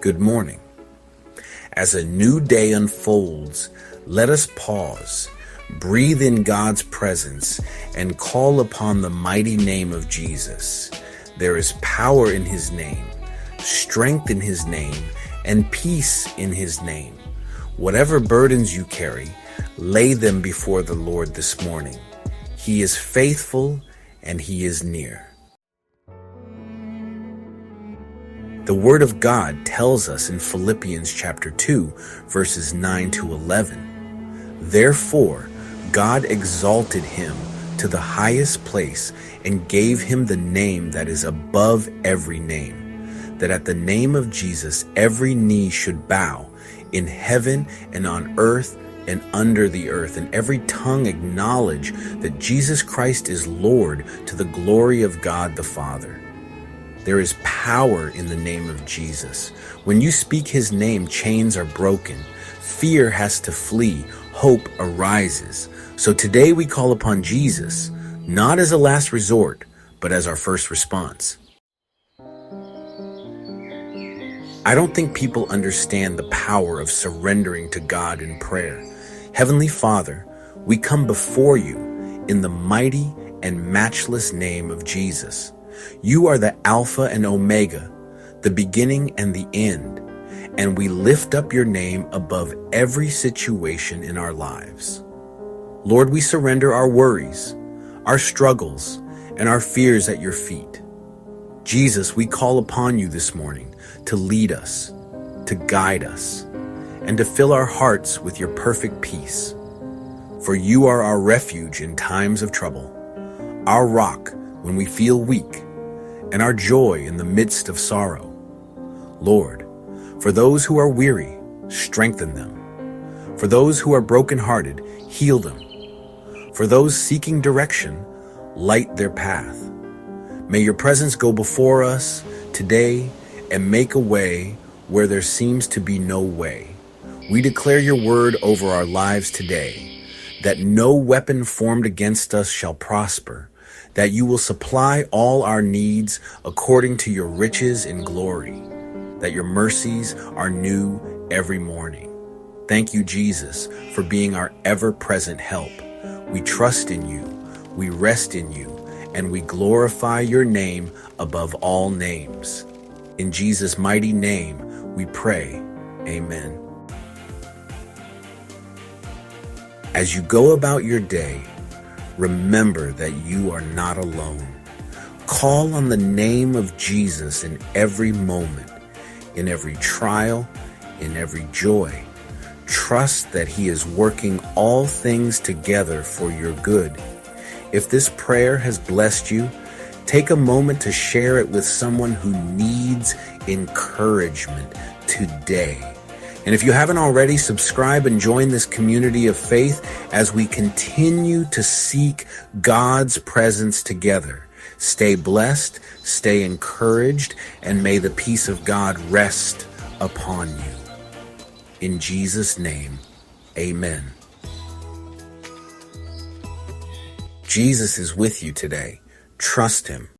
Good morning. As a new day unfolds, let us pause, breathe in God's presence, and call upon the mighty name of Jesus. There is power in his name, strength in his name, and peace in his name. Whatever burdens you carry, lay them before the Lord this morning. He is faithful and he is near. The Word of God tells us in Philippians chapter 2, verses 9 to 11, "Therefore, God exalted him to the highest place and gave him the name that is above every name, that at the name of Jesus every knee should bow, in heaven and on earth and under the earth, and every tongue acknowledge that Jesus Christ is Lord, to the glory of God the Father." There is power in the name of Jesus. When you speak his name, chains are broken. Fear has to flee. Hope arises. So today we call upon Jesus, not as a last resort, but as our first response. I don't think people understand the power of surrendering to God in prayer. Heavenly Father, we come before you in the mighty and matchless name of Jesus. You are the Alpha and Omega, the beginning and the end, and we lift up your name above every situation in our lives. Lord, we surrender our worries, our struggles, and our fears at your feet. Jesus, we call upon you this morning to lead us, to guide us, and to fill our hearts with your perfect peace. For you are our refuge in times of trouble, our rock when we feel weak, and our joy in the midst of sorrow. Lord, for those who are weary, strengthen them. For those who are brokenhearted, heal them. For those seeking direction, light their path. May your presence go before us today and make a way where there seems to be no way. We declare your word over our lives today, that no weapon formed against us shall prosper, that you will supply all our needs according to your riches in glory, that your mercies are new every morning. Thank you, Jesus, for being our ever-present help. We trust in you, we rest in you, and we glorify your name above all names. In Jesus' mighty name, we pray. Amen. As you go about your day, remember that you are not alone. Call on the name of Jesus in every moment, in every trial, in every joy. Trust that he is working all things together for your good. If this prayer has blessed you, take a moment to share it with someone who needs encouragement today. And if you haven't already, subscribe and join this community of faith as we continue to seek God's presence together. Stay blessed, stay encouraged, and may the peace of God rest upon you. In Jesus' name, amen. Jesus is with you today. Trust him.